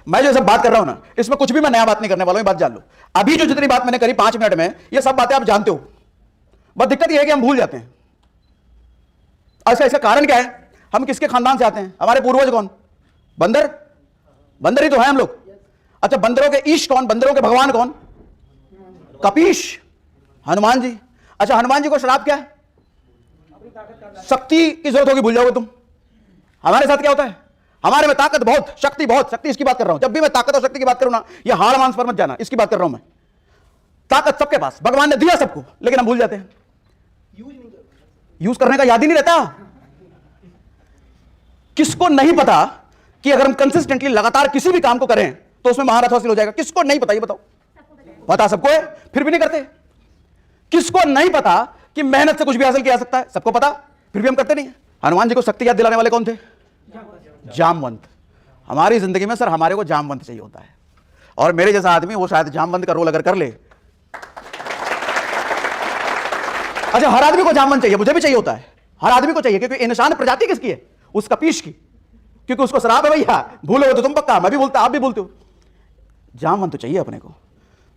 मैं जो सब बात कर रहा हूं ना, इसमें कुछ भी मैं नया बात नहीं करने वाला हूं, बात जान लो। अभी जो जितनी बात मैंने करी 5 मिनट में, ये सब बातें आप जानते हो। बस दिक्कत यह है कि हम भूल जाते हैं। अच्छा, इसका कारण क्या है? हम किसके खानदान से आते हैं? हमारे पूर्वज कौन? बंदर। बंदर ही तो है हम लोग। अच्छा, बंदरों के ईश कौन? बंदरों के भगवान कौन? कपीश, हनुमान जी। अच्छा, हनुमान जी को श्राप क्या है? शक्ति की जरूरत होगी, भूल जाओगे तुम। हमारे साथ क्या होता है? हमारे में ताकत बहुत, शक्ति बहुत। शक्ति इसकी बात कर रहा हूं, जब भी मैं ताकत और शक्ति की बात करूं ना, ये हाड़ मांस पर मत जाना, इसकी बात कर रहा हूं मैं। ताकत सबके पास, भगवान ने दिया सबको, लेकिन हम भूल जाते हैं। यूज करने का याद ही नहीं रहता। किसको नहीं पता कि अगर हम कंसिस्टेंटली लगातार किसी भी काम को करें तो उसमें महारथ हासिल हो जाएगा? किसको नहीं पता? ये बताओ। पता सबको है, फिर भी नहीं करते। किसको नहीं पता कि मेहनत से कुछ भी हासिल किया जा सकता है? सबको पता, फिर भी हम करते नहीं। हनुमान जी को शक्ति याद दिलाने वाले कौन थे? जामवंत। हमारी जिंदगी में सर हमारे को जामवंत चाहिए होता है, और मेरे जैसा आदमी वो शायद जामवंत का रोल अगर कर ले। अच्छा, हर आदमी को जामवंत चाहिए, मुझे भी चाहिए होता है, हर आदमी को चाहिए, क्योंकि इंसान प्रजाति किसकी है? उस कपीश की, क्योंकि उसको शराब है भैया, भूलोगे तो तुम पक्का, मैं भी बोलता, आप भी बोलते हो। जामवंत तो चाहिए अपने को।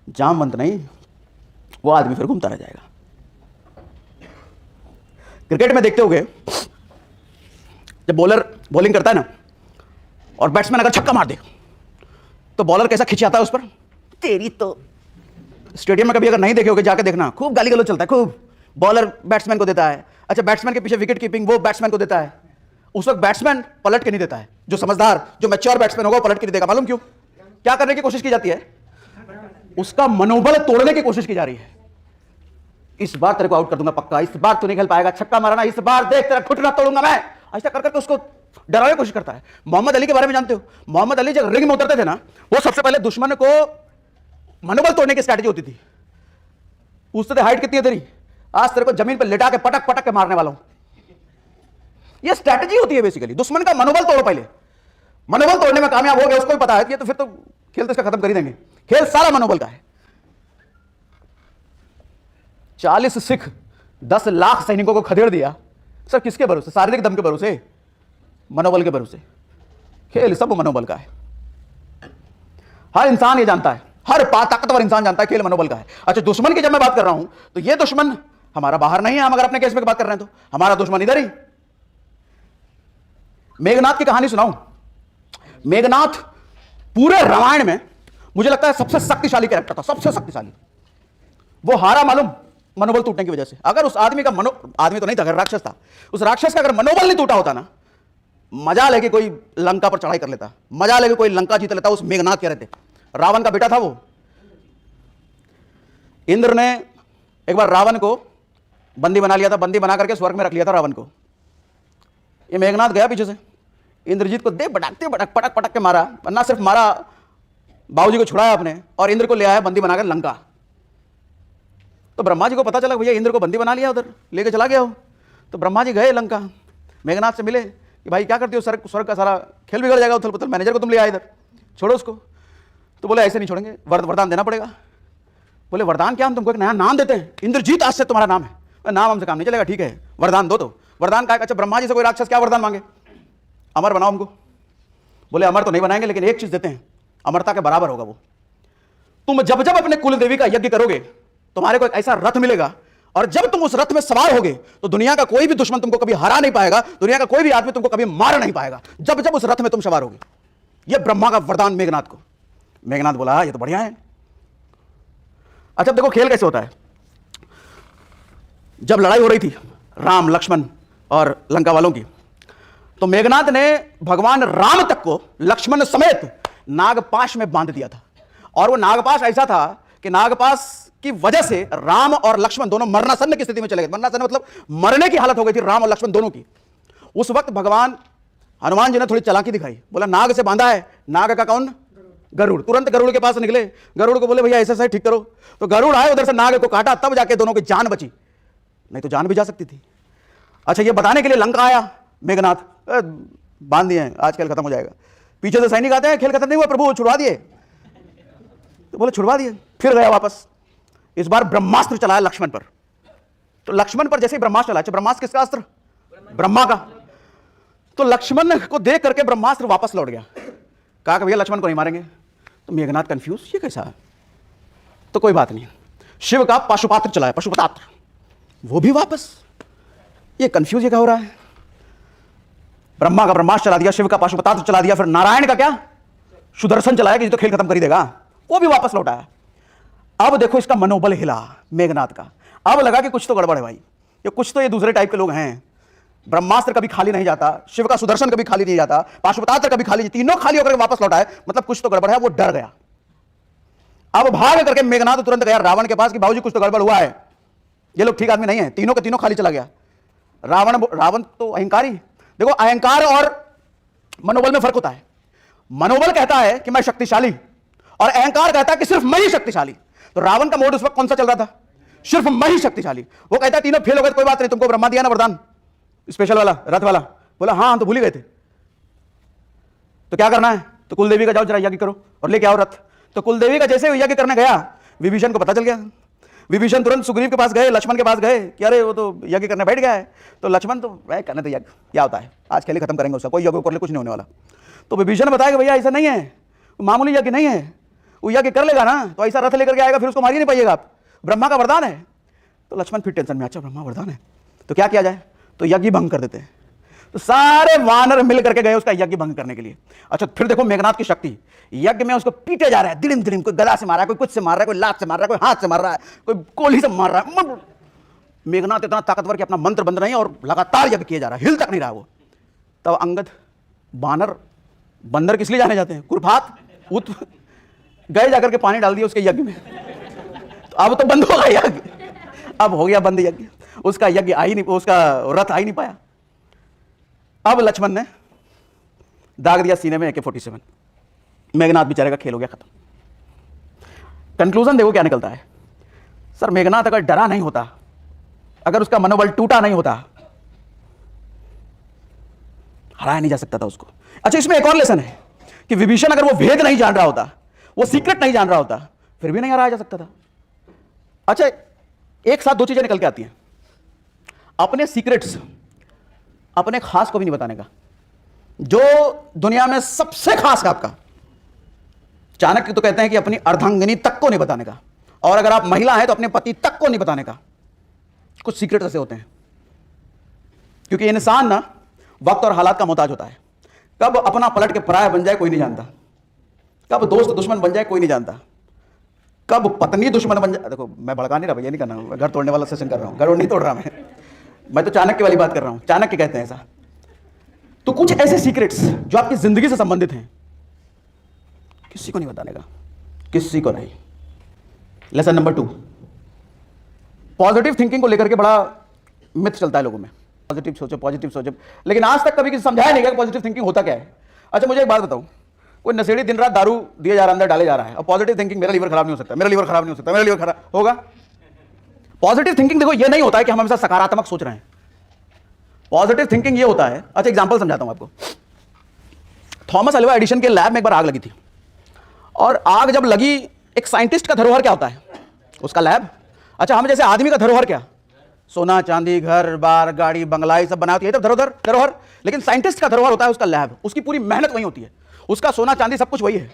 जामवंत नहीं, वो आदमी फिर घूमता रह जाएगा। क्रिकेट में देखते होगे, जब बॉलर बॉलिंग करता है ना और बैट्समैन अगर छक्का मार दे तो बॉलर कैसा खिंचाता है उस पर? तेरी तो। स्टेडियम में कभी अगर नहीं देखे होगे, जाके देखना, खूब गाली गलौज चलता है, खूब। बॉलर बैट्समैन को देता है। अच्छा, बैट्समैन के पीछे विकेट कीपिंग वो बैट्समैन को देता है। उस वक्त बैट्समैन पलट के नहीं देता है। जो समझदार, जो मैच्योर बैट्समैन होगा, पलट के नहीं देगा। मालूम क्यों? क्या करने की कोशिश की जाती है? उसका मनोबल तोड़ने की कोशिश की जा रही है। इस बार तेरे को आउट कर दूंगा पक्का, इस बार तू नहीं खेल पाएगा, छक्का मारना, इस बार देख तेरा घुटना तोड़ूंगा मैं। ऐसा कर करके उसको डराने की कोशिश करता है। मोहम्मद अली के बारे में जानते हो? मोहम्मद अली जब रिंग में उतरते थे ना, वो सबसे पहले दुश्मन को मनोबल तोड़ने की स्ट्रैटेजी होती थी। पूछते थे हाइट कितनी है तेरी, आज तेरे को जमीन पर लिटा के पटक पटक के मारने वाला हूं। ये स्ट्रैटेजी होती है बेसिकली। दुश्मन का मनोबल तोड़ो पहले। मनोबल तोड़ने में कामयाब हो गए, उसको भी पता है कि तो फिर तो खेल तो इसका खत्म कर ही देंगे। खेल सारा मनोबल का है। 40 सिख 10 लाख सैनिकों को खदेड़ दिया सर, किसके भरोसे? शारीरिक दम के भरोसे, मनोबल के भरोसे। खेल सब मनोबल का है। हर इंसान ये जानता है, हर ताकतवर इंसान जानता है खेल मनोबल का है। अच्छा, दुश्मन की जब मैं बात कर रहा हूं तो ये दुश्मन हमारा बाहर नहीं है। हम अगर अपने केस में बात कर रहे हैं तो हमारा दुश्मन इधर ही। मेघनाथ की कहानी सुनाऊं? मेघनाथ पूरे रामायण में मुझे लगता है सबसे शक्तिशाली कैरेक्टर था, सबसे शक्तिशाली। वो हारा मालूम? मनोबल टूटने की वजह से। अगर उस आदमी का आदमी तो नहीं था, अगर राक्षस था, उस राक्षस का अगर मनोबल नहीं टूटा होता ना, मजा लेके कोई लंका पर चढ़ाई कर लेता, मजा लेके कोई लंका जीत लेता। उस मेघनाथ कह रहे थे, रावण का बेटा था वो। इंद्र ने एक बार रावण को बंदी बना लिया था, बंदी बना करके स्वर्ग में रख लिया था रावण को। ये मेघनाथ गया पीछे से, इंद्रजीत को दे बटाकते पटक पटक पटक के मारा। ना सिर्फ मारा, बाबूजी को छुड़ाया अपने, और इंद्र को ले आया बंदी बनाकर लंका। तो ब्रह्मा जी को पता चला भैया इंद्र को बंदी बना लिया, उधर लेके चला गया हो। तो ब्रह्मा जी गए लंका, मेघनाथ से मिले कि भाई क्या करते हो, स्वर्ग का सारा खेल बिगड़ जाएगा, उथल पुथल, मैनेजर को तुम ले आए इधर, छोड़ो उसको। तो बोले ऐसे नहीं छोड़ेंगे, वरदान देना पड़ेगा। बोले वरदान क्या? हम तुमको एक नया नाम देते हैं, इंद्रजीत आज से तुम्हारा नाम है। नाम हमसे काम नहीं चलेगा, ठीक है वरदान दो। तो वरदान का? अच्छा, ब्रह्मा जी से कोई राक्षस क्या वरदान मांगे? अमर बनाओ हमको। बोले अमर तो नहीं बनाएंगे, लेकिन एक चीज देते हैं, अमरता के बराबर होगा वो। तुम जब जब अपने कुल देवी का यज्ञ करोगे, तुम्हारे को एक ऐसा रथ मिलेगा, और जब तुम उस रथ में सवार होगे तो दुनिया का कोई भी दुश्मन तुमको कभी हरा नहीं पाएगा, दुनिया का कोई भी आदमी तुमको कभी मार नहीं पाएगा, जब जब उस रथ में तुम सवार होगे। यह ब्रह्मा का वरदान मेघनाथ को। मेघनाथ बोला ये तो बढ़िया है। अच्छा, देखो खेल कैसे होता है। जब लड़ाई हो रही थी राम लक्ष्मण और लंका वालों की, तो मेघनाथ ने भगवान राम तक को लक्ष्मण समेत नागपाश में बांध दिया था। और वो नागपाश ऐसा था कि नागपाश की वजह से राम और लक्ष्मण दोनों मरणासन्न की स्थिति में चले गए। मरणासन्न मतलब मरने की हालत हो गई थी राम और लक्ष्मण दोनों की। उस वक्त भगवान हनुमान जी ने थोड़ी चालाकी दिखाई, बोला नाग से बांधा है, नाग का कौन? गरुड़। तुरंत गरुड़ के पास निकले, गरुड़ को बोले भैया ऐसा सही ठीक करो। तो गरुड़ आए, उधर से नाग को काटा, तब जाके दोनों की जान बची, नहीं तो जान भी जा सकती थी। अच्छा, ये बताने के लिए लंका आया मेघनाथ, बांध दिए, आज खेल खत्म हो जाएगा। पीछे से सैनिक आते हैं, खेल खत्म नहीं हुआ प्रभु, छुड़वा दिए। तो बोले छुड़वा दिए, फिर गया वापस। इस बार ब्रह्मास्त्र चलाया लक्ष्मण पर। तो लक्ष्मण पर जैसे ही ब्रह्मास्त्र चलाया, ब्रह्मास्त्र किसका अस्त्र? ब्रह्मा का। तो लक्ष्मण को देख करके ब्रह्मास्त्र वापस लौट गया। कहा कि भैया लक्ष्मण को नहीं मारेंगे। तो मेघनाथ कंफ्यूज, ये कैसा है? तो कोई बात नहीं, शिव का पाशुपात्र चलाया, पशुपतात्र, वो भी वापस। ये कंफ्यूज ये क्या हो रहा है? ब्रह्मा का ब्रह्मास्त्र चला दिया, शिव का पाशुपतात्र चला दिया, फिर नारायण का क्या सुदर्शन चलाया कि ये तो खेल खत्म कर ही देगा, वो भी वापस लौटाया। अब देखो इसका मनोबल हिला मेघनाथ का। अब लगा कि कुछ तो गड़बड़ है भाई, ये कुछ तो ये दूसरे टाइप के लोग हैं। ब्रह्मास्त्र कभी खाली नहीं जाता, शिव का सुदर्शन कभी खाली नहीं जाता, पाशुपतास्त्र कभी खाली, तीनों खाली होकर वापस लौटाए, मतलब कुछ तो गड़बड़ है। वो डर गया। अब भाग करके मेघनाथ तुरंत गया रावण के पास कि बाबूजी कुछ तो गड़बड़ हुआ है, ये लोग ठीक आदमी नहीं है। तीनों के तीनों खाली चला गया। रावण तो अहंकारी। देखो अहंकार और मनोबल में फर्क होता है। मनोबल कहता है कि मैं शक्तिशाली, और अहंकार कहता है कि सिर्फ मैं ही शक्तिशाली। तो रावण का मोड उस वक्त कौन सा चल रहा था? सिर्फ मैं ही शक्तिशाली। वो कहता है तीनों फेल हो गए, कोई बात नहीं, तुमको ब्रह्मा दिया ना वरदान स्पेशल वाला, रथ वाला। बोला हाँ हम तो भूल ही गए थे। तो क्या करना है? तो कुलदेवी का जाओ जरा यज्ञ करो और लेके आओ रथ। तो कुलदेवी का जैसे यज्ञ करने गया, विभीषण को पता चल गया। विभीषण तुरंत सुग्रीव के पास गए, लक्ष्मण के पास गए कि अरे वो तो यज्ञ करने बैठ गया है। तो लक्ष्मण तो वह करने तो यज्ञ क्या होता है, आज खेल खत्म करेंगे उसका, कोई यज्ञ कर ले, कुछ नहीं होने वाला। तो विभीषण बताया कि भैया ऐसा नहीं है, मामूली यज्ञ नहीं है, वो यज्ञ कर लेगा ना तो ऐसा रथ लेकर के आएगा, फिर उसको मार ही नहीं पाइएगा आप, ब्रह्मा का वरदान है। तो लक्ष्मण फिर टेंशन में, अच्छा ब्रह्मा वरदान है तो क्या किया जाए? तो यज्ञ भंग कर देते हैं। तो सारे वानर मिल करके गए उसका यज्ञ भंग करने के लिए। अच्छा फिर देखो मेघनाथ की शक्ति, यज्ञ में उसको पीटे जा रहा है, दिलिम दिलिम, कोई गदा से मार रहा है, कोई कुछ से मार रहा है, कोई लात से मार रहा है, कोई हाथ से मार रहा है, कोई गोली से मार रहा है। मेघनाथ इतना ताकतवर कि अपना मंत्र बंद नहीं और लगातार यज्ञ किया जा रहा है, हिल तक नहीं रहा वो। तब अंगद, बानर, बंदर किस लिए जाने जाते हैं? कुरफात उत गए जाकर के पानी डाल दिया उसके यज्ञ में। तो अब तो बंद हो गया यज्ञ, अब हो गया बंद यज्ञ, उसका यज्ञ आ ही नहीं, उसका रथ आ ही नहीं पाया। अब लक्ष्मण ने दाग दिया सीने में AK-47, मेघनाथ बेचारे का खेल हो गया खत्म। कंक्लूजन देखो क्या निकलता है। सर मेघनाथ अगर डरा नहीं होता, अगर उसका मनोबल टूटा नहीं होता, हराया नहीं जा सकता था उसको। अच्छा इसमें एक और लेसन है कि विभीषण अगर वो भेद नहीं जान रहा होता, वो सीक्रेट नहीं जान रहा होता, फिर भी नहीं हराया जा सकता था। अच्छा एक साथ दो चीजें निकल के आती हैं, अपने सीक्रेट्स अपने खास को भी नहीं बताने का, जो दुनिया में सबसे खास है आपका। चाणक्य तो कहते हैं कि अपनी अर्धांगिनी तक को नहीं बताने का, और अगर आप महिला हैं तो अपने पति तक को नहीं बताने का। कुछ सीक्रेट ऐसे होते हैं, क्योंकि इंसान ना वक्त और हालात का मोहताज होता है। कब अपना पलट के पराया बन जाए कोई नहीं जानता, कब दोस्त दुश्मन बन जाए कोई नहीं जानता, कब पत्नी दुश्मन बन जाए। देखो मैं भड़का नहीं रहा, ये नहीं करना, मैं घर तोड़ने वाला सेशन कर रहा हूं, घर नहीं तोड़ रहा मैं तो चाणक्य वाली बात कर रहा हूं। चाणक्य कहते हैं ऐसा। तो कुछ ऐसे सीक्रेट्स जो आपकी जिंदगी से संबंधित हैं, किसी को नहीं बताने का, किसी को नहीं। लेसन नंबर 2, पॉजिटिव थिंकिंग को लेकर के बड़ा मिथ चलता है लोगों में, पॉजिटिव सोचो पॉजिटिव सोचो, लेकिन आज तक कभी किसी समझाया नहीं गया कि पॉजिटिव थिंकिंग होता क्या है। अच्छा मुझे एक बात बताओ, कोई नशेड़ी दिन रात दारू दिए जा रहा, अंदर डाले जा रहा है, और पॉजिटिव थिंकिंग मेरा लीवर खराब नहीं हो सकता, मेरा लीवर खराब नहीं हो सकता, मेरा लीवर खराब होगा। पॉजिटिव थिंकिंग देखो ये नहीं होता है कि हम हमेशा सकारात्मक सोच रहे हैं। पॉजिटिव थिंकिंग ये होता है, अच्छा एग्जांपल समझाता हूं आपको। थॉमस अल्वा एडिशन के लैब में एक बार आग लगी थी, और आग जब लगी, एक साइंटिस्ट का धरोहर क्या होता है? उसका लैब। अच्छा हम जैसे आदमी का धरोहर क्या? सोना चांदी, घर बार, गाड़ी बंगला, सब बनाते हैं, तब धरोहर। लेकिन साइंटिस्ट का धरोहर होता है उसका लैब, उसकी पूरी मेहनत वही होती है, उसका सोना चांदी सब कुछ वही है।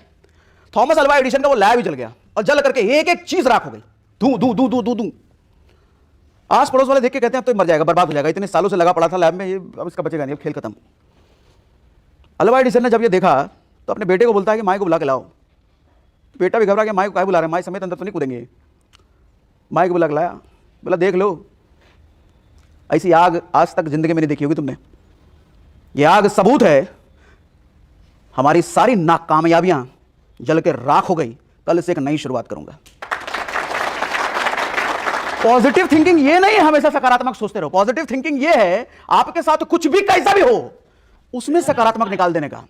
थॉमस अल्वा एडिशन का वो लैब ही जल गया, और जल करके एक एक चीज राख हो गई, धू धू धू धू धू धू। आस पड़ोस वाले देख के कहते हैं अब तो मर जाएगा, बर्बाद हो जाएगा, इतने सालों से लगा पड़ा था लैब में, ये अब इसका बचेगा नहीं, अब खेल खत्म। अल्वा एडिसन ने जब ये देखा तो अपने बेटे को बोलता है कि माई को बुला के लाओ। बेटा भी घबरा के, माई को क्या बुला रहे हैं, माई समेत अंदर तो नहीं कूदेंगे। माई को बुला के लाया, बोला देख लो, ऐसी आग आज तक जिंदगी में नहीं देखी होगी तुमने। ये आग सबूत है, हमारी सारी नाकामयाबियां जल के राख हो गई, कल से एक नई शुरुआत करूंगा। पॉजिटिव थिंकिंग ये नहीं है हमेशा सकारात्मक सोचते रहो। पॉजिटिव थिंकिंग ये है आपके साथ कुछ भी कैसा भी हो, उसमें सकारात्मक निकाल देने का,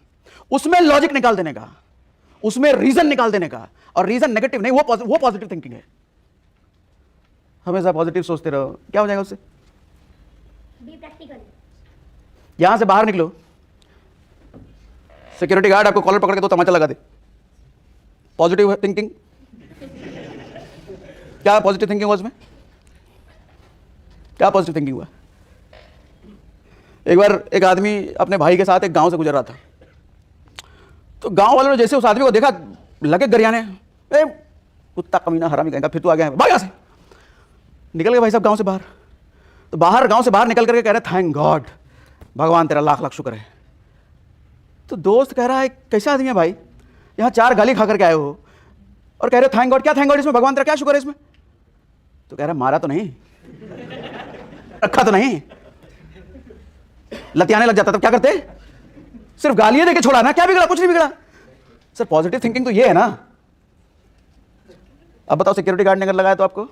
उसमें लॉजिक निकाल देने का, उसमें रीजन निकाल देने का। और रीजन नेगेटिव नहीं, वो पॉजिटिव थिंकिंग है। हमेशा पॉजिटिव सोचते रहो, क्या हो जाएगा उससे? यहां से बाहर निकलो, सिक्योरिटी गार्ड आपको कॉलर पकड़ के 2 तमाचा लगा दे। पॉजिटिव थिंकिंग क्या? पॉजिटिव थिंकिंग हुआ उसमें क्या? पॉजिटिव थिंकिंग हुआ। एक बार एक आदमी अपने भाई के साथ एक गांव से गुजर रहा था, तो गांव वालों ने जैसे उस आदमी को देखा, लगे गरियाने, ए कुत्ता कमीना हरामी कहेगा, फिर तू आ गया है, भाग यहाँ से। निकल गए भाई साहब गांव से बाहर। तो गांव से बाहर निकल करके कह रहे थैंक गॉड, भगवान तेरा लाख लाख शुक्र है। तो दोस्त कह रहा है कैसा आदमी है भाई, यहाँ 4 गाली खा करके आए हो और कह रहे हो थैंक गॉड। क्या थैंक गॉड इसमें, भगवान तेरा क्या शुक्र है इसमें? तो कह रहा मारा तो नहीं, रखा तो नहीं, लतियाने लग जाता तो क्या करते? सिर्फ गालियां देके छोड़ा ना, क्या बिगड़ा? कुछ नहीं बिगड़ा सर। पॉजिटिव थिंकिंग तो ये है ना। अब बताओ सिक्योरिटी गार्ड ने अगर लगाया तो आपको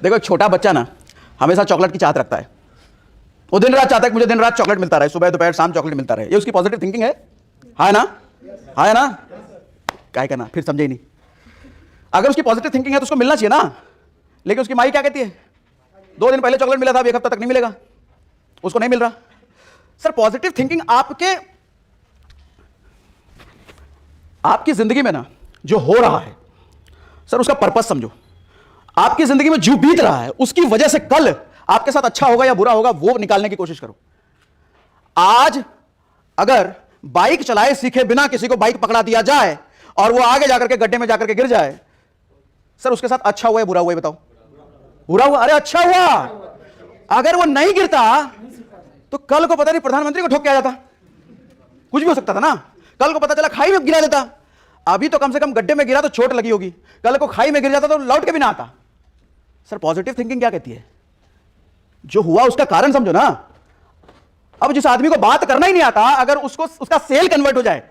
देखो एक छोटा बच्चा ना हमेशा चॉकलेट की चाहत रखता है, वो दिन रात चाहता है कि मुझे दिन रात चॉकलेट मिलता रहे, सुबह दोपहर शाम चॉकलेट मिलता रहे। ये उसकी पॉजिटिव थिंकिंग है ना? है ना? क्या कहना, फिर समझे ही नहीं। अगर उसकी पॉजिटिव थिंकिंग है तो उसको मिलना चाहिए ना। लेकिन उसकी माई क्या कहती है, 2 दिन पहले चॉकलेट मिला था, अब 1 हफ्ता तक नहीं मिलेगा, उसको नहीं मिल रहा। सर पॉजिटिव थिंकिंग आपकी जिंदगी में ना जो हो रहा है सर, उसका पर्पस समझो। आपकी जिंदगी में जो बीत रहा है उसकी वजह से कल आपके साथ अच्छा होगा या बुरा होगा वो निकालने की कोशिश करो। आज अगर बाइक चलाए सीखे बिना किसी को बाइक पकड़ा दिया जाए और वो आगे जाकर के गड्ढे में जाकर के गिर जाए, सर उसके साथ अच्छा हुआ या बुरा हुआ है? बताओ। बुरा हुआ। अरे अच्छा हुआ। अगर वो नहीं गिरता तो कल को पता नहीं प्रधानमंत्री को ठोक के आ जाता, कुछ भी हो सकता था ना। कल को पता चला खाई में गिरा देता। अभी तो कम से कम गड्ढे में गिरा तो चोट लगी होगी, कल को खाई में गिर जाता तो लौट के भी ना आता। सर पॉजिटिव थिंकिंग क्या कहती है, जो हुआ उसका कारण समझो ना। अब जिस आदमी को बात करना ही नहीं आता, अगर उसका सेल कन्वर्ट हो जाए,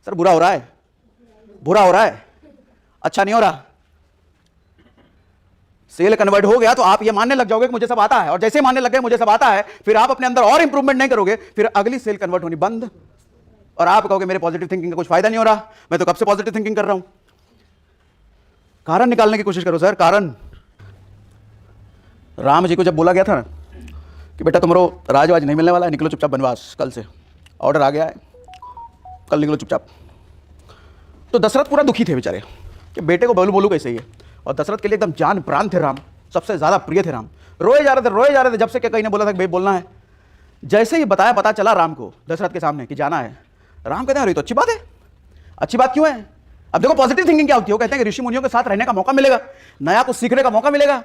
सर बुरा हो रहा है, बुरा हो रहा है, अच्छा नहीं हो रहा। सेल कन्वर्ट हो गया तो आप ये मानने लग जाओगे कि मुझे सब आता है, और जैसे मानने लग गए मुझे सब आता है, फिर आप अपने अंदर और इंप्रूवमेंट नहीं करोगे, फिर अगली सेल कन्वर्ट होनी बंद, और आप कहोगे मेरे पॉजिटिव थिंकिंग का कुछ फायदा नहीं हो रहा, मैं तो कब से पॉजिटिव थिंकिंग कर रहा हूं। कारण निकालने की कोशिश करो सर। कारण राम जी को जब बोला गया था ना कि बेटा तुम्हारो राजवाज नहीं मिलने वाला है, निकलो चुपचाप वनवास, कल से ऑर्डर आ गया है, कल निकलो चुपचाप। तो दशरथ पूरा दुखी थे बेचारे कि बेटे को बोलू कैसे ही है, और दशरथ के लिए एकदम जान प्राण थे राम, सबसे ज्यादा प्रिय थे राम। रोए जा रहे थे जब से कहीं ने बोला था कि भाई बोलना है। जैसे ही बताया, पता चला राम को दशरथ के सामने कि जाना है, राम कहते हैं अरे तो अच्छी बात है। अच्छी बात क्यों है? अब देखो पॉजिटिव थिंकिंग क्या होती है, वो कहते हैं कि ऋषि मुनियों के साथ रहने का मौका मिलेगा, नया कुछ सीखने का मौका मिलेगा,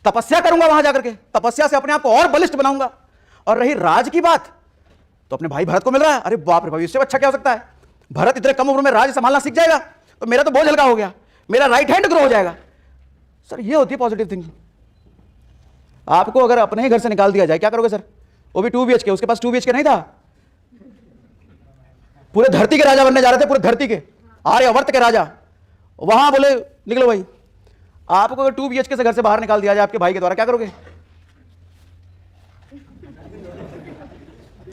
तपस्या करूंगा वहां जाकर के, तपस्या से अपने आप को और बलिष्ठ बनाऊंगा। और रही राज की बात, तो अपने भाई भरत को मिल रहा है, अरे बाप रे, इससे अच्छा क्या हो सकता है? भरत इतने कम उम्र में राज संभालना सीख जाएगा तो मेरा तो बोझ हल्का हो गया, मेरा राइट हैंड ग्रो हो जाएगा। सर ये होती है पॉजिटिव थिंकिंग। आपको अगर अपने ही घर से निकाल दिया जाए, क्या करोगे सर? वो भी 2 BHK, उसके पास 2 BHK नहीं था, पूरे धरती के राजा बनने जा रहे थे, पूरे धरती के आर्यवर्त के राजा। वहां बोले निकलो भाई। आपको अगर 2 BHK से घर से बाहर निकाल दिया जाए आपके भाई के द्वारा, क्या करोगे?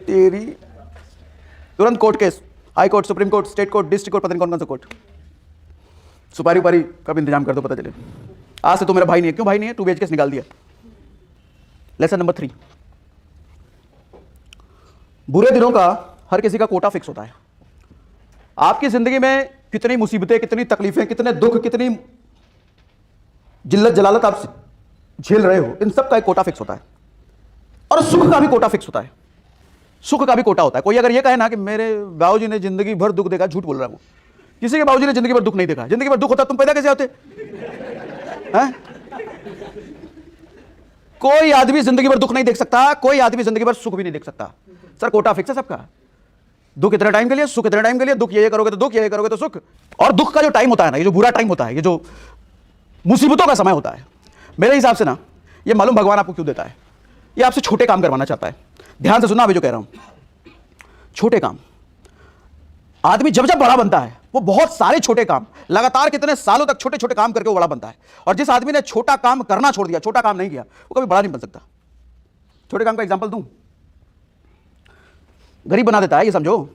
तेरी तुरंत court case, high court, supreme court, state court, district court, पता नहीं कौन कौन सा कोर्ट, सुपारी उपारी का भी इंतजाम कर दो, पता चले आज से तो मेरा भाई नहीं है। क्यों भाई नहीं है? 2 BHK से निकाल दिया। लेसन नंबर 3, बुरे दिनों का हर किसी का कोटा फिक्स होता है। आपकी जिंदगी में कितनी मुसीबतें, कितनी तकलीफें, कितने दुख, कितनी जिल्लत जलालत आप झेल रहे हो, इन सब का एक कोटा फिक्स होता है। और सुख का भी कोटा फिक्स होता है, सुख का भी कोटा होता है। कोई अगर ये कहे ना कि मेरे बाबूजी ने जिंदगी भर दुख देखा, झूठ बोल रहा है वो। किसी के बाबूजी ने जिंदगी भर दुख नहीं देखा। जिंदगी भर दुख होता तुम पैदा कैसे होते हैं? कोई आदमी जिंदगी भर दुख नहीं देख सकता, कोई आदमी जिंदगी भर सुख भी नहीं देख सकता। सर कोटा फिक्स है सबका। दुख इतने टाइम के लिए, सुख इतने टाइम के लिए। दुख ये करोगे तो दुख, ये करोगे तो सुख। और दुख का जो टाइम होता है ना, ये जो बुरा टाइम होता है, ये जो मुसीबतों का समय होता है, मेरे हिसाब से ना ये मालूम भगवान आपको क्यों देता है? ये आपसे छोटे काम करवाना चाहता है। ध्यान से सुनना अभी जो कह रहा हूं, छोटे काम। आदमी जब जब बड़ा बनता है वो बहुत सारे छोटे काम, लगातार कितने सालों तक छोटे छोटे काम करके वो बड़ा बनता है। और जिस आदमी ने छोटा काम करना छोड़ दिया, छोटा काम नहीं किया, वो कभी बड़ा नहीं बन सकता। छोटे काम का एग्जांपल दूं, गरीब बना देता है, ये समझो।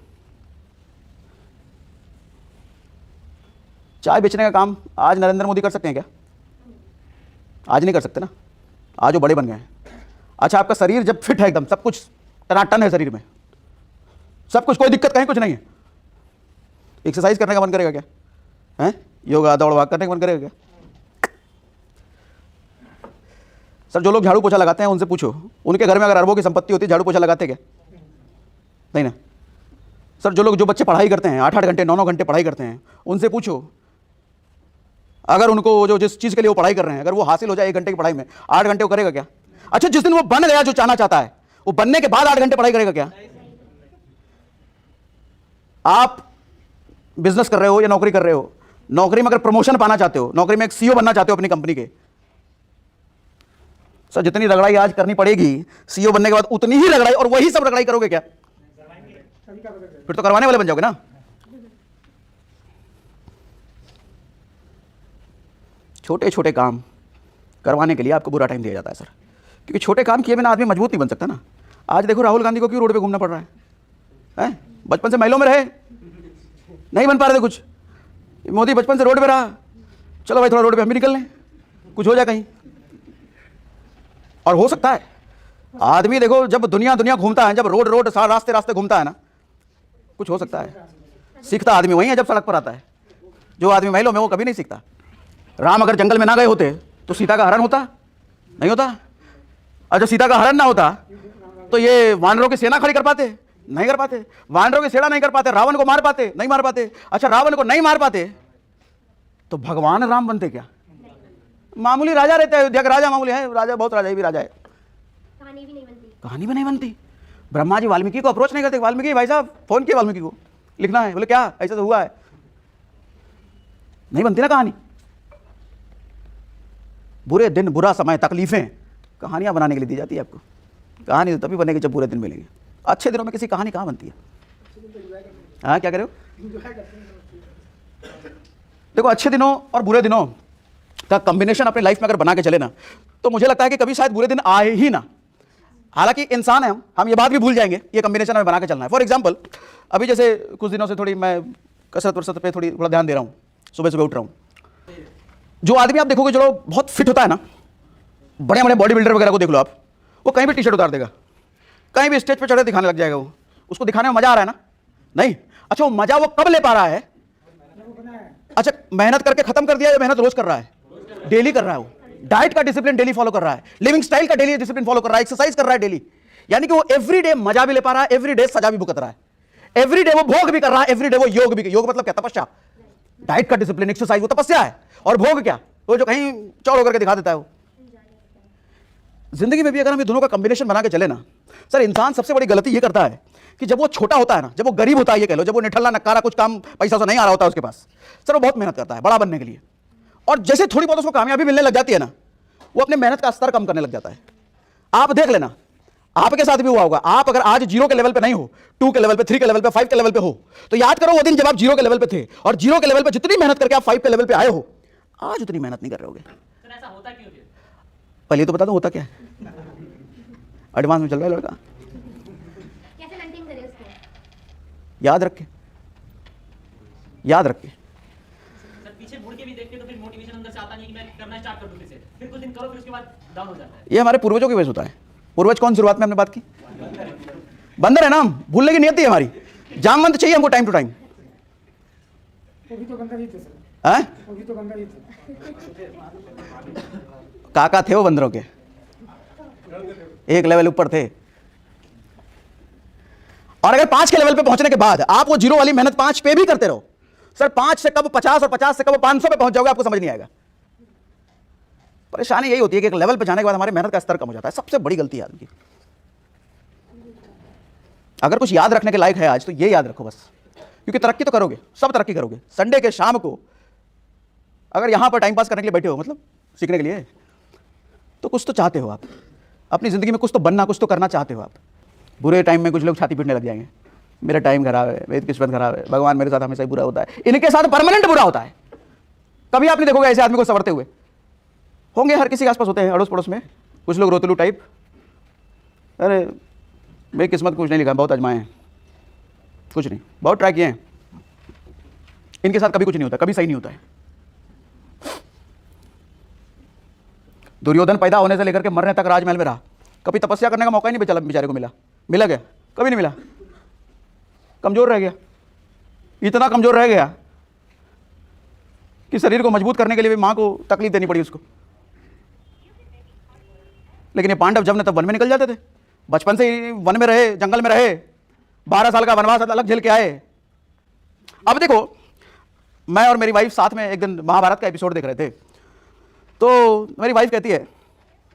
चाय बेचने का काम आज नरेंद्र मोदी कर सकते हैं क्या? आज नहीं कर सकते ना, आज वो बड़े बन गए हैं। अच्छा, आपका शरीर जब फिट है एकदम, सब कुछ टनाटन है शरीर में, सब कुछ, कोई दिक्कत कहीं कुछ नहीं है, एक्सरसाइज करने का मन करेगा क्या? हैं? योगा दौड़ भाग करने का मन करेगा क्या? सर जो लोग झाड़ू पोछा लगाते हैं उनसे पूछो, उनके घर में अगर अरबों की संपत्ति होती, झाड़ू पोछा लगाते क्या? नहीं ना सर, जो बच्चे पढ़ाई करते हैं 8-8 घंटे 9-9 घंटे पढ़ाई करते हैं, उनसे पूछो अगर उनको जो जिस चीज़ के लिए वो पढ़ाई कर रहे हैं अगर वो हासिल हो जाए 1 घंटे की पढ़ाई में, 8 घंटे वो करेगा क्या? अच्छा जिस दिन वो बन गया जो चाहना चाहता है, वो बनने के बाद 8 घंटे पढ़ाई करेगा क्या? आप बिजनेस कर रहे हो या नौकरी कर रहे हो, नौकरी में अगर प्रमोशन पाना चाहते हो, नौकरी में एक सीईओ बनना चाहते हो अपनी कंपनी के, सर जितनी रगड़ाई आज करनी पड़ेगी सीईओ बनने के बाद उतनी ही रगड़ाई, और वही सब रगड़ाई करोगे क्या? फिर तो करवाने वाले बन जाओगे ना। छोटे छोटे काम करवाने के लिए आपको बुरा टाइम दिया जाता है सर, क्योंकि छोटे काम किए बिना आदमी मजबूत नहीं बन सकता ना। आज देखो राहुल गांधी को क्यों रोड पे घूमना पड़ रहा है? बचपन से महलों में रहे, नहीं बन पा रहे थे कुछ। मोदी बचपन से रोड पे रहा, चलो भाई थोड़ा रोड पे हम भी निकल लें, कुछ हो जाए कहीं। और हो सकता है आदमी देखो जब दुनिया घूमता है, जब रोड रास्ते घूमता है ना, कुछ हो सकता है। सीखता आदमी वही है जब सड़क पर आता है। जो आदमी महलों में वो कभी नहीं सीखता। राम अगर जंगल में ना गए होते तो सीता का हरण होता? नहीं होता। और जब सीता का हरण ना होता तो ये वानरों की सेना खड़ी कर पाते? नहीं कर पाते। वानरों की सेना नहीं कर पाते, रावण को मार पाते? नहीं मार पाते। अच्छा रावण को नहीं मार पाते तो भगवान राम बनते क्या? मामूली राजा रहते हैं, अयोध्या का राजा मामूली है, राजा बहुत राजा भी राजा है, कहानी भी नहीं बनती। ब्रह्मा जी वाल्मीकि को अप्रोच नहीं करते, वाल्मीकि भाई साहब फोन किए वाल्मीकि को, लिखना है, बोले क्या ऐसा तो हुआ है, नहीं बनती ना कहानी। बुरे दिन बुरा समय तकलीफें कहानियां बनाने के लिए दी जाती है आपको। कहानी तो तभी बनेगी जब बुरे दिन मिलेंगे। अच्छे दिनों में किसी कहानी कहाँ बनती है? हाँ क्या कह रहे हो? देखो अच्छे दिनों और बुरे दिनों का कॉम्बिनेशन अपने लाइफ में अगर बना के चले ना, तो मुझे लगता है कि कभी शायद बुरे दिन आए ही ना। हालांकि इंसान है हम ये बात भी भूल जाएंगे, ये कॉम्बिनेशन हमें बना के चलना है। फॉर एग्जांपल अभी जैसे कुछ दिनों से थोड़ी मैं कसरत पे थोड़ा ध्यान दे रहा हूँ, सुबह उठ रहा हूँ। जो आदमी आप देखोगे जो बहुत फिट होता है ना, बड़े बड़े बॉडी बिल्डर वगैरह को देख लो आप, वो कहीं भी टी शर्ट उतार देगा, कहीं भी स्टेज पे चढ़े दिखाने लग जाएगा। वो उसको दिखाने में मजा आ रहा है ना? नहीं। अच्छा वो मजा वो कब ले पा रहा है? अच्छा मेहनत करके खत्म कर दिया या मेहनत रोज कर रहा है? डेली कर रहा है। वो डाइट का डिसिप्लिन डेली फॉलो कर रहा है, लिविंग स्टाइल का डेली डिसिप्लिन फॉलो कर रहा है, एक्सरसाइज कर रहा है डेली। यानी कि वो एवरीडे मजा भी ले पा रहा है, एवरीडे सजा भी भुगत रहा है, एवरीडे वो भोग भी कर रहा है, एवरीडे वो योग भी। योग मतलब क्या? तपस्या। डाइट का डिसिप्लिन, एक्सरसाइज वो तपस्या है, और भोग क्या? वो जो कहीं चौड़ करके दिखा देता है वो। जिंदगी में भी अगर हम ये दोनों का कॉम्बिनेशन बना के चले ना सर, इंसान सबसे बड़ी गलती ये करता है कि जब वो छोटा होता है ना, जब वो गरीब होता है, ये कह लो, जब वो निठल्ला नक्कारा कुछ काम पैसा से नहीं आ रहा होता है उसके पास, सर वो बहुत मेहनत करता है बड़ा बनने के लिए। और जैसे थोड़ी बहुत उसको कामयाबी मिलने लग जाती है ना, वो अपने मेहनत का स्तर कम करने लग जाता है। आप देख लेना, आपके साथ भी हुआ होगा। आप अगर आज 0 के लेवल पे नहीं हो, 2 के लेवल पे, 3 के लेवल पे, 5 के लेवल पे हो, तो याद करो वो दिन जब आप 0 के लेवल पे थे, और 0 के लेवल पे जितनी मेहनत करके आप 5 के लेवल पे आए हो, आज उतनी मेहनत नहीं कर रहे होगे। ऐसा होता क्यों? पहले तो बता दो होता क्या है। एडवांस में चल रहा है लड़का, कैसे मेंटेन करें उसको? याद रख के सर पीछे मुड़ के भी देखते तो फिर मोटिवेशन अंदर से आता नहीं कि मैं करना स्टार्ट कर दूं फिर कुछ दिन करो फिर उसके बाद डाउन हो जाता है। ये हमारे पूर्वजों की वजह से होता है। पूर्वज कौन? शुरुआत में हमने बात की बंदर है ना, हम भूलने की नियति है हमारी। जामवंत चाहिए हमको टाइम टू टाइम। वो भी तो गंगा जी थे सर, वो भी तो गंगा जी थे। काका थे वो बंदरों के, एक लेवल ऊपर थे। और अगर 5 के लेवल पे पहुंचने के बाद आप वो 0 वाली मेहनत 5 पे भी करते रहो, सर 5 से कब 50 और 50 से कब 500 पे पहुंच जाओगे, आपको समझ नहीं आएगा। परेशानी यही होती है कि एक लेवल पे जाने के बाद हमारी मेहनत का स्तर कम हो जाता है। सबसे बड़ी गलती है आदमी की। अगर कुछ याद रखने के लायक है आज, तो ये याद रखो बस, क्योंकि तरक्की तो करोगे, सब तरक्की करोगे। संडे के शाम को अगर यहां पर टाइम पास करने के लिए बैठे हो, मतलब सीखने के लिए, तो कुछ तो चाहते हो आप अपनी जिंदगी में, कुछ तो बनना, कुछ तो करना चाहते हो आप। बुरे टाइम में कुछ लोग छाती पीटने लग जाएंगे, मेरा टाइम खराब है, मेरी किस्मत खराब है, भगवान मेरे साथ हमेशा ही बुरा होता है। इनके साथ परमानेंट बुरा होता है। कभी आप नहीं देखोगे ऐसे आदमी को संवरते हुए। होंगे, हर किसी के आसपास होते हैं, अड़ोस पड़ोस में कुछ लोग रोतलू टाइप, अरे मेरी किस्मत कुछ नहीं लिखा, बहुत आजमाए हैं, कुछ नहीं, बहुत ट्राई किए हैं, इनके साथ कभी कुछ नहीं होता, कभी सही नहीं होता है। दुर्योधन पैदा होने से लेकर के मरने तक राजमहल में रहा, कभी तपस्या करने का मौका ही नहीं बेचारा बेचारे को मिला क्या? कभी नहीं मिला। कमजोर रह गया, इतना कमजोर रह गया कि शरीर को मजबूत करने के लिए भी मां को तकलीफ देनी पड़ी उसको। लेकिन ये पांडव जब ने तब वन में निकल जाते थे, बचपन से ही वन में रहे, जंगल में रहे, 12 साल का वनवास अलग झेल के आए। अब देखो, मैं और मेरी वाइफ साथ में एक दिन महाभारत का एपिसोड देख रहे थे, तो मेरी वाइफ कहती है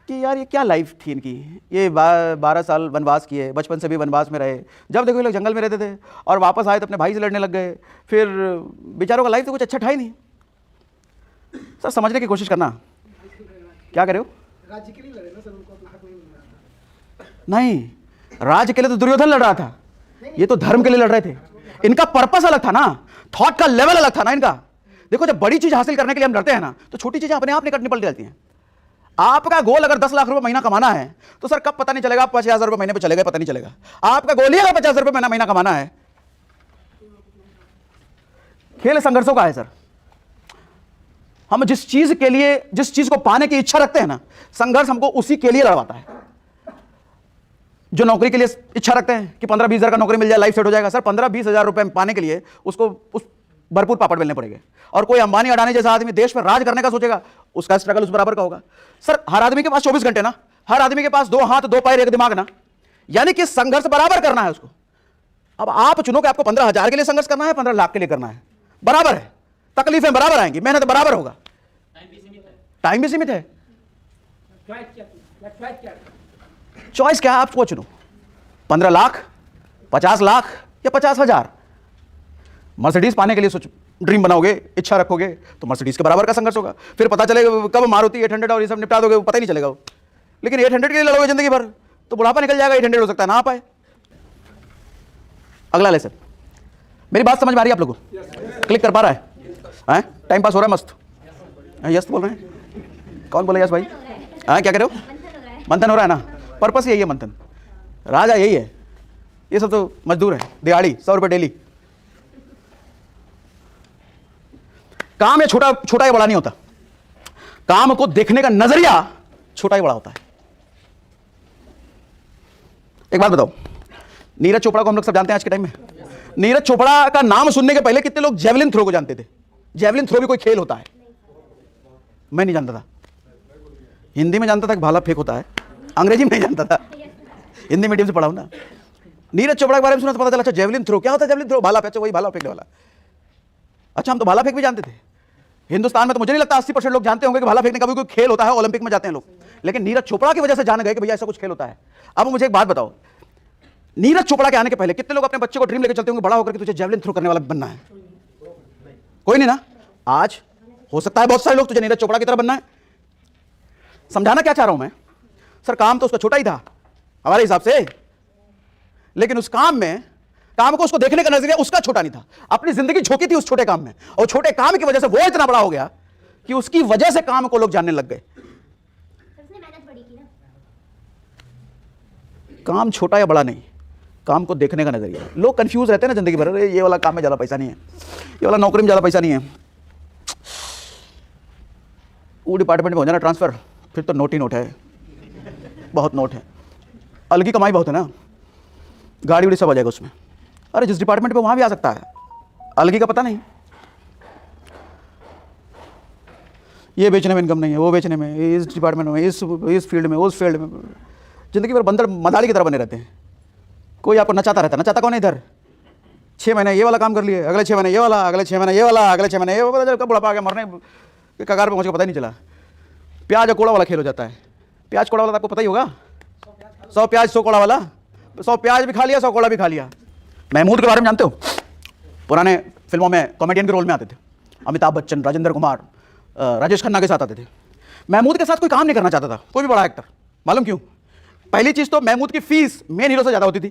कि यार ये क्या लाइफ थी इनकी, ये 12 साल वनवास किए, बचपन से भी वनवास में रहे, जब देखो ये लोग जंगल में रहते थे और वापस आए तो अपने भाई से लड़ने लग गए, फिर बेचारों का लाइफ तो कुछ अच्छा था ही नहीं। सर समझने की कोशिश करना, क्या करे हो? राज्य के लिए लड़े ना सर, उनको अपना हक नहीं मिल रहा। नहीं, राज्य के लिए तो दुर्योधन लड़ रहा था, ये तो धर्म के लिए लड़ रहे थे। इनका पर्पस अलग था ना, थॉट का लेवल अलग था ना इनका। देखो जब बड़ी चीज हासिल करने के लिए हम लड़ते हैं ना, तो छोटी चीजें अपने आप निकट निपट जाती हैं। आपका गोल अगर 10 लाख रुपए महीना कमाना है तो सर कब पता नहीं चलेगा, 50,000 रुपए महीने पे चले गए पता नहीं चलेगा। आपका गोल ही अगर 50,000 रुपए महीना कमाना है, खेल संघर्षों का है सर। हम जिस चीज के लिए, जिस चीज को पाने की इच्छा रखते हैं ना, संघर्ष हमको उसी के लिए लड़वाता है। जो नौकरी के लिए इच्छा रखते हैं कि 15-20 हज़ार का नौकरी मिल जाए लाइफ सेट हो जाएगा, सर 15-20 हज़ार रुपए पाने के लिए उसको उस भरपूर पापड़ बेलने पड़ेंगे। और कोई अंबानी अडानी जैसा आदमी देश पर राज करने का सोचेगा, उसका स्ट्रगल उस बराबर का होगा। सर हर आदमी के पास 24 घंटे ना, हर आदमी के पास 2 हाथ 2 पैर 1 दिमाग ना, यानी कि संघर्ष बराबर करना है उसको। अब आप चुनो कि आपको 15,000 के लिए संघर्ष करना है, 15 लाख के लिए करना है, बराबर है, तकलीफें बराबर आएंगी, मेहनत बराबर होगा। टाइम भी सीमित है। चॉइस क्या है आपको चुनो, 15 लाख, 50 लाख या 50,000। मर्सिडीज पाने के लिए सोचो, ड्रीम बनाओगे, इच्छा रखोगे तो मर्सिडीज के बराबर का संघर्ष होगा। फिर पता चलेगा कब मारुति 800 और ये सब निपटा दोगे, वो पता ही नहीं चलेगा वो। लेकिन 800 के लिए लड़ोगे जिंदगी भर तो बुढ़ापा निकल जाएगा, 800 हो सकता है ना आ पाए। अगला लेसन, मेरी बात समझ में आ रही है आप लोगों को? क्लिक कर पा रहा है? टाइम पास हो रहा है मस्त? यस बोल रहे हैं? कौन बोले यस भाई? क्या कह रहे हो? मंथन हो रहा है ना? पर्पस यही है मंथन, राजा यही है। ये सब तो मजदूर है, दिहाड़ी 100 रुपये डेली। काम ये छोटा छोटा या बड़ा नहीं होता, काम को देखने का नजरिया छोटा ही बड़ा होता है। एक बात बताओ, नीरज चोपड़ा को हम लोग सब जानते हैं आज के टाइम में। नीरज चोपड़ा का नाम सुनने के पहले कितने लोग जेवलिन थ्रो को जानते थे? जेवलिन थ्रो भी कोई खेल होता है? मैं नहीं जानता था। हिंदी में जानता था कि भाला फेंक होता है, अंग्रेजी में नहीं जानता था, हिंदी मीडियम से पढ़ा हूं ना। नीरज चोपड़ा के बारे में सुना तो पता चला अच्छा जेवलिन थ्रो क्या होता है? जेवलिन थ्रो भाला फेंक, वही भाला फेंकने वाला। अच्छा हम तो भाला फेंक भी जानते थे। हिंदुस्तान में तो मुझे नहीं लगता 80% लोग जानते होंगे कि भाला फेंकने का भी कोई खेल होता है, ओलंपिक में जाते हैं लोग। लेकिन नीरज चोपड़ा की वजह से जान गए कि भैया ऐसा कुछ खेल होता है। अब मुझे एक बात बताओ, नीरज चोपड़ा के आने के पहले कितने लोग अपने बच्चे को ड्रीम लेकर चलते होंगे बड़ा होकर कि तुझे जेवलिन थ्रो करने वाला बनना है? कोई नहीं ना। आज हो सकता है बहुत सारे लोग तुझे नीरज चोपड़ा की तरह बनना है। समझाना क्या चाह रहा हूं मैं सर, काम तो उसका छोटा ही था हमारे हिसाब से, लेकिन उस काम को उसको देखने का नजरिया उसका छोटा नहीं था। अपनी जिंदगी झोंकी थी उस छोटे काम में, और छोटे काम की वजह से वो इतना बड़ा हो गया कि उसकी वजह से काम को लोग जानने लग गए। उसने मेहनत बड़ी की ना। काम छोटा या बड़ा नहीं, काम को देखने का नजरिया। लोग कंफ्यूज रहते हैं ना जिंदगी भर, अरे ये वाला काम में ज्यादा पैसा नहीं है, ये वाला नौकरी में ज्यादा पैसा नहीं है, वो डिपार्टमेंट में हो जाना ट्रांसफर, फिर तो नोट ही नोट है, बहुत नोट है, अलग ही कमाई बहुत है ना, गाड़ी उड़ी सब आ जाएगा उसमें। अरे जिस डिपार्टमेंट पे वहां भी आ सकता है, अलग ही का पता नहीं। ये बेचने में इनकम नहीं है, वो बेचने में, इस डिपार्टमेंट में, इस फील्ड में, उस फील्ड में, जिंदगी भर बंदर मदाली की तरह बने रहते हैं। कोई आपको नचाता रहता है, नचाता कौन है इधर? 6 महीने ये वाला काम कर लिए, अगले 6 महीने ये वाला, अगले 6 महीने ये वाला, अगले 6 महीने ये वाला, कब बुढ़ापा आ गया, मरने के कगार पे मुझे पता ही नहीं चला। प्याज और कोड़ा वाला खेल हो जाता है। प्याज कोड़ा वाला आपको पता ही होगा, 100 प्याज 100 कोड़ा वाला, 100 प्याज भी खा लिया 100 कोड़ा भी खा लिया। महमूद के बारे में जानते हो? पुराने फिल्मों में कॉमेडियन के रोल में आते थे, अमिताभ बच्चन, राजेंद्र कुमार, राजेश खन्ना के साथ आते थे। महमूद के साथ कोई काम नहीं करना चाहता था कोई भी बड़ा एक्टर। मालूम क्यों? पहली चीज तो महमूद की फीस मेन हीरो से ज्यादा होती थी,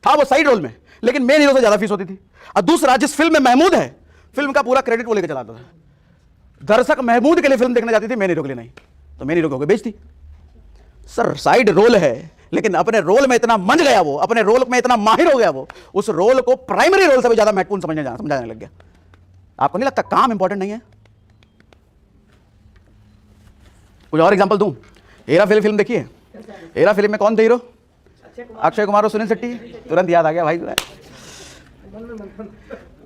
था वो साइड रोल में लेकिन मेन हीरो से ज्यादा फीस होती थी। और दूसरा, जिस फिल्म में महमूद है, फिल्म का पूरा क्रेडिट वो लेकर चलाता था। दर्शक महमूद के लिए फिल्म देखने जाती थी, मेन हीरो के लिए नहीं, तो मेन हीरो को बेचती। सर साइड रोल है लेकिन अपने रोल में इतना मंझ गया वो, अपने रोल में इतना माहिर हो गया वो, उस रोल को प्राइमरी रोल से भी ज्यादा महत्वपूर्ण समझाने लग गया। आपको नहीं लगता काम इंपॉर्टेंट नहीं है? कुछ और एग्जांपल दूं? हेरा फेरी फिल्म देखिए, हेरा फेरी में कौन थे हीरो? अक्षय कुमार और सुनील शेट्टी। तुरंत याद आ गया भाई।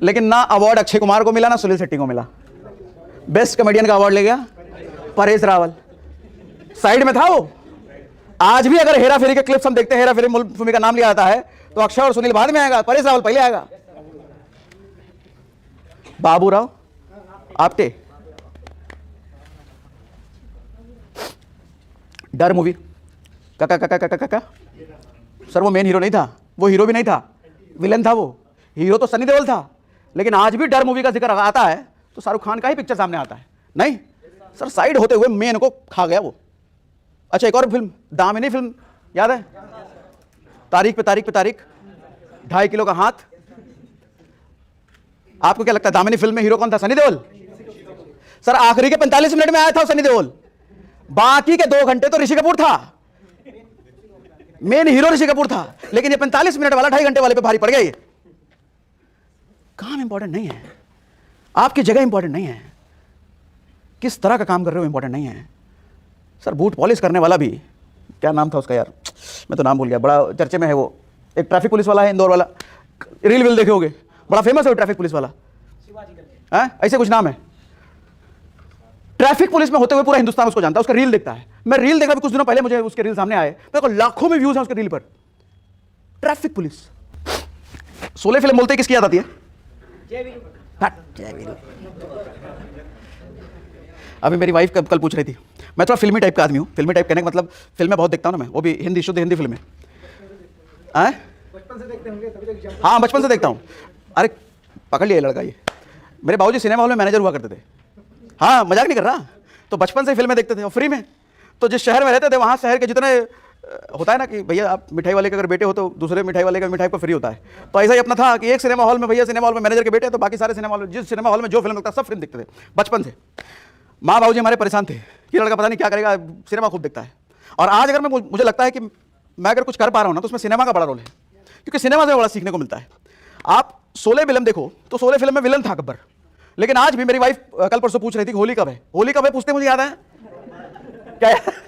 लेकिन ना अवार्ड अक्षय कुमार को मिला ना सुनील शेट्टी को मिला, बेस्ट कॉमेडियन का अवार्ड ले गया परेश रावल। साइड में था वो। आज भी अगर हेरा फेरी के क्लिप्स हम देखते हैं, हेरा फेरी मूवी का नाम लिया जाता है तो अक्षय और सुनील बाद में आएगा, परेश रावल पहले आएगा। बाबूराव आपटे, डर मूवी, काका काका काका काका। सर वो मेन हीरो नहीं था, वो हीरो भी नहीं था, विलन था वो। हीरो तो सनी देओल था, लेकिन आज भी डर मूवी का जिक्र आता है तो शाहरुख खान का ही पिक्चर सामने आता है। नहीं सर, साइड होते हुए मेन को खा गया वो। अच्छा, एक और फिल्म दामिनी फिल्म याद है? तारीख पे तारीख पे तारीख, 2.5 किलो का हाथ। आपको क्या लगता है दामिनी फिल्म में हीरो कौन था? सनी देओल। सर आखिरी के 45 मिनट में आया था सनी देओल, बाकी के 2 घंटे तो ऋषि कपूर था। मेन हीरो ऋषि कपूर था, लेकिन ये 45 मिनट वाला 2.5 घंटे वाले पे भारी पड़ गया। ये काम इंपॉर्टेंट नहीं है, आपकी जगह इंपॉर्टेंट नहीं है, किस तरह का काम कर रहे हो इंपॉर्टेंट नहीं है। सर बूट पॉलिश करने वाला भी, क्या नाम था उसका यार, मैं तो नाम भूल गया, बड़ा चर्चे में है वो, एक ट्रैफिक पुलिस वाला है इंदौर वाला, रील विल देखे होगे, बड़ा फेमस है वो ट्रैफिक पुलिस वाला, ऐसे कुछ नाम है। ट्रैफिक पुलिस में होते हुए पूरा हिंदुस्तान उसको जानता है, उसका रील देखता है। मैं रील देख रहा था कुछ दिनों पहले, मुझे उसके रील सामने आए, मेरे को लाखों में व्यूज हैं उसके रील पर। Traffic police. शोले फिल्म बोलते किसकी याद आती है? जय वीरू। अभी मेरी वाइफ कल पूछ रही थी, मैं थोड़ा फिल्मी टाइप का आदमी हूँ। फिल्मी टाइप कहने का मतलब फिल्में बहुत देखता हूँ ना मैं, वो भी हिंदी, शुद्ध हिंदी फिल्में। बचपन से देखते होंगे तभी तो। हाँ बचपन से देखता हूँ। अरे पकड़ लिया लड़का ये, मेरे बाबूजी सिनेमा हॉल में मैनेजर हुआ करते थे। हाँ मजाक नहीं कर रहा, तो बचपन से फिल्में देखते थे और फ्री में। तो जिस शहर में रहते थे वहाँ शहर के जितने होता है ना कि भैया आप मिठाई वाले के अगर बेटे हो तो दूसरे मिठाई वाले का मिठाई को फ्री होता है, तो ऐसा ही अपना था कि एक सिनेमा हॉल में, भैया सिनेमा हॉल में मैनेजर के बेटे, तो बाकी सारे सिनेमा हॉल, जिस सिनेमा हॉल में जो फिल्म लगता सब फिल्म देखते थे बचपन से। माँ बाबूजी हमारे परेशान थे कि लड़का पता नहीं क्या करेगा, सिनेमा खूब देखता है। और आज अगर मुझे लगता है कि मैं अगर कुछ कर पा रहा हूँ ना तो उसमें सिनेमा का बड़ा रोल है, क्योंकि सिनेमा से बड़ा सीखने को मिलता है। आप शोले फिल्म देखो तो शोले फिल्म में विलन था गब्बर, लेकिन आज भी मेरी वाइफ कल परसों पूछ रही थी होली कब है, होली कब है पूछते मुझे याद है क्या है?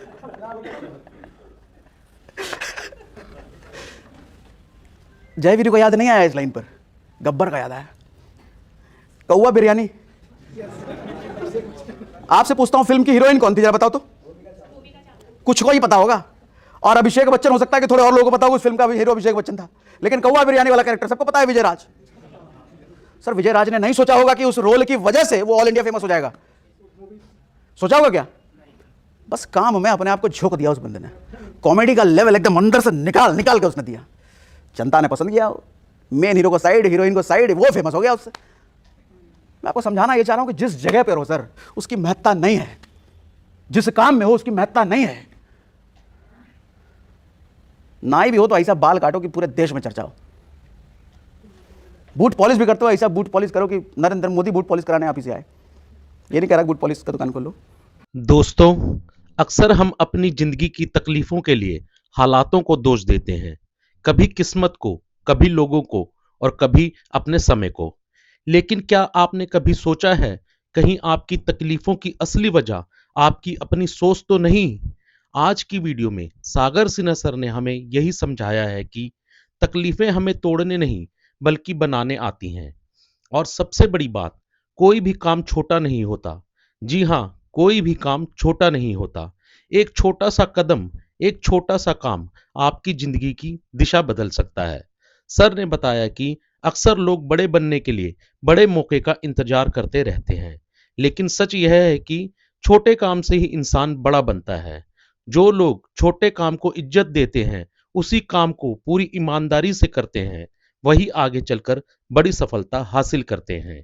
जय वीरू को याद नहीं आया इस लाइन पर, गब्बर का याद आया। कौवा बिरयानी। आपसे पूछता हूं फिल्म की हीरोइन कौन थी जरा बताओ तो, कुछ को ही पता होगा। और अभिषेक बच्चन हो सकता है कि थोड़े और लोगों को पता होगा उस फिल्म का हीरो अभिषेक बच्चन था, लेकिन कौवा बिरयानी वाला कैरेक्टर सबको पता है, विजय राज। सर विजय राज ने नहीं सोचा होगा कि उस रोल की वजह से वो ऑल इंडिया फेमस हो जाएगा, सोचा होगा क्या? बस काम में अपने आप को झोंक दिया उस बंदे ने, कॉमेडी का लेवल एकदम अंदर से निकाल के उसने दिया। जनता ने पसंद किया, मेन हीरो को साइड, हीरोइन को साइड, वो फेमस हो गया उससे। मैं आपको समझाना ये चाह रहा हूं कि जिस जगह पर हो सर उसकी महत्ता नहीं है, जिस काम में हो उसकी महत्ता नहीं है। नाई भी हो तो ऐसा बाल काटो कि पूरे देश में चर्चा हो। बूट पॉलिश भी करते हो ऐसा बूट पॉलिश करो कि नरेंद्र मोदी बूट पॉलिश कराने आप ही से आए। ये नहीं कह रहा बूट पॉलिश का दुकान खोल लो। दोस्तों, अक्सर हम अपनी जिंदगी की तकलीफों के लिए हालातों को दोष देते हैं, कभी किस्मत को, कभी लोगों को और कभी अपने समय को। लेकिन क्या आपने कभी सोचा है कहीं आपकी तकलीफों की असली वजह आपकी अपनी सोच तो नहीं? आज की वीडियो में सागर सिन्हा सर ने हमें यही समझाया है कि तकलीफें हमें तोड़ने नहीं बल्कि बनाने आती हैं। और सबसे बड़ी बात, कोई भी काम छोटा नहीं होता। जी हाँ, कोई भी काम छोटा नहीं होता। एक छोटा सा कदम, एक छोटा सा काम आपकी जिंदगी की दिशा बदल सकता है। सर ने बताया कि अक्सर लोग बड़े बनने के लिए बड़े मौके का इंतजार करते रहते हैं, लेकिन सच यह है कि छोटे काम से ही इंसान बड़ा बनता है। जो लोग छोटे काम को इज्जत देते हैं, उसी काम को पूरी ईमानदारी से करते हैं, वही आगे चलकर बड़ी सफलता हासिल करते हैं।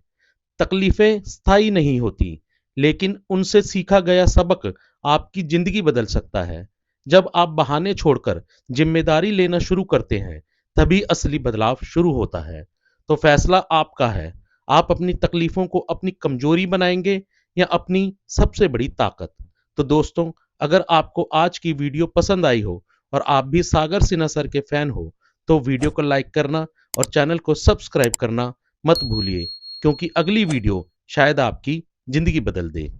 तकलीफें स्थायी नहीं होती, लेकिन उनसे सीखा गया सबक आपकी जिंदगी बदल सकता है। जब आप बहाने छोड़कर जिम्मेदारी लेना शुरू करते हैं, तभी असली बदलाव शुरू होता है। तो फैसला आपका है, आप अपनी तकलीफों को अपनी कमजोरी बनाएंगे या अपनी सबसे बड़ी ताकत। तो दोस्तों, अगर आपको आज की वीडियो पसंद आई हो और आप भी सागर सिन्हा सर के फैन हो, तो वीडियो को लाइक करना और चैनल को सब्सक्राइब करना मत भूलिए, क्योंकि अगली वीडियो शायद आपकी जिंदगी बदल दे।